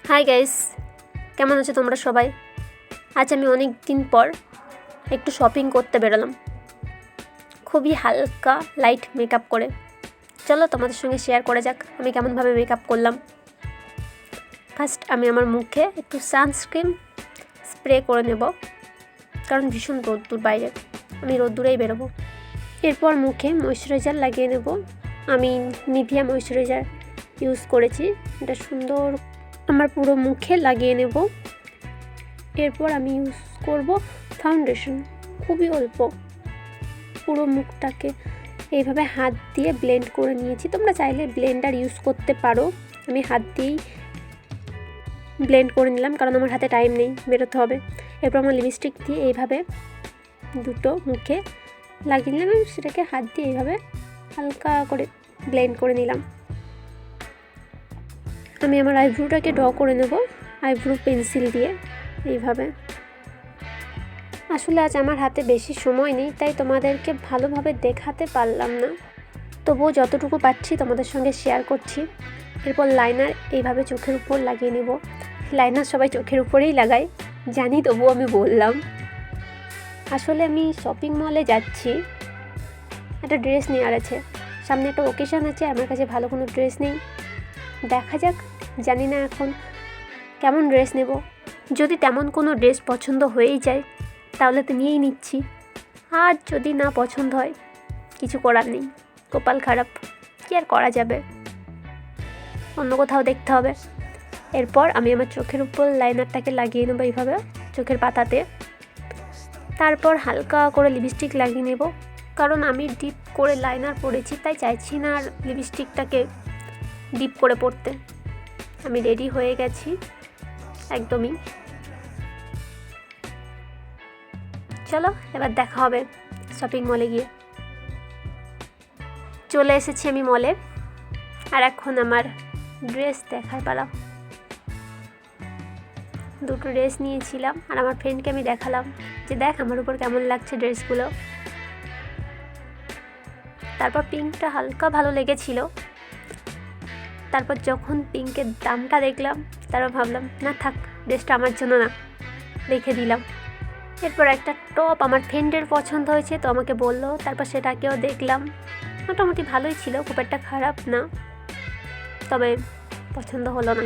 Hi guys, কেমন আছো তোমরা সবাই? আজ আমি অনেক দিন পর একটু শপিং করতে বেরোলাম, খুবই হালকা লাইট মেকআপ করে। চলো তোমাদের সঙ্গে শেয়ার করা যাক আমি কেমনভাবে মেকআপ করলাম। ফার্স্ট আমি আমার মুখে একটু সানস্ক্রিন স্প্রে করে নেব, কারণ ভীষণ রোদ্দুর বাইরে, আমি রোদ্দুরেই বেরোবো। এরপর মুখে ময়শ্চারাইজার লাগিয়ে নেব। আমি নিভিয়া ময়শ্চারাইজার ইউজ করেছি, এটা সুন্দর আমার পুরো মুখে লাগিয়ে নেব। এরপর আমি ইউজ করব ফাউন্ডেশন, খুবই অল্প, পুরো মুখটাকে এইভাবে হাত দিয়ে ব্লেন্ড করে নিয়েছি। তোমরা চাইলে ব্লেন্ডার ইউজ করতে পারো, আমি হাত দিয়েই ব্লেন্ড করে নিলাম, কারণ আমার হাতে টাইম নেই, বেরোতে হবে। এরপর আমার লিপস্টিক দিয়ে এইভাবে দুটো মুখে লাগিয়ে নিলাম, সেটাকে হাত দিয়ে এইভাবে হালকা করে ব্লেন্ড করে নিলাম। আমি আমার আইব্রোটাকে ড্র করে নেব আইব্রো পেন্সিল দিয়ে এইভাবে। আসলে আজ আমার হাতে বেশি সময় নেই, তাই তোমাদেরকে ভালোভাবে দেখাতে পারলাম না, তবুও যতটুকু পাচ্ছি তোমাদের সঙ্গে শেয়ার করছি। এরপর লাইনার এইভাবে চোখের উপর লাগিয়ে নেব। লাইনার সবাই চোখের উপরেই লাগায় জানি, তবুও আমি বললাম। আসলে আমি শপিং মলে যাচ্ছি, একটা ড্রেস নেওয়ার আছে, সামনে একটা ওকেশন আছে, আমার কাছে ভালো কোনো ড্রেস নেই। দেখা যাক, জানি না এখন কেমন ড্রেস নেব। যদি তেমন কোনো ড্রেস পছন্দ হয়েই যায় তাহলে তো নিয়েই নিচ্ছি, আর যদি না পছন্দ হয় কিছু করার নেই, কপাল খারাপ, কি আর করা যাবে, অন্য কোথাও দেখতে হবে। এরপর আমি আমার চোখের উপর লাইনারটাকে লাগিয়ে নেবো এইভাবে চোখের পাতাতে। তারপর হালকা করে লিপস্টিক লাগিয়ে নেব, কারণ আমি ডিপ করে লাইনার পরেছি, তাই চাইছি না আর লিপস্টিকটাকে ডিপ করে পড়তে। আমি রেডি হয়ে গেছি একদমই। চলো এবার দেখা হবে শপিং মলে গিয়ে। চলে এসেছি আমি মলে, আর এখন আমার ড্রেস দেখার পালা। দুটো ড্রেস নিয়েছিলাম, আর আমার ফ্রেন্ডকে আমি দেখালাম যে দেখ আমার উপর কেমন লাগছে ড্রেসগুলো। তারপর পিঙ্কটা হালকা ভালো লেগেছিল, তারপর যখন পিঙ্কের দামটা দেখলাম তারপর ভাবলাম না থাক, ড্রেসটা আমার জন্য না, রেখে দিলাম। এরপর একটা টপ আমার ফ্রেন্ডের পছন্দ হয়েছে, তো আমাকে বললো, তারপর সেটাকেও দেখলাম, মোটামুটি ভালোই ছিল, খুব একটা খারাপ না, তবে পছন্দ হলো না।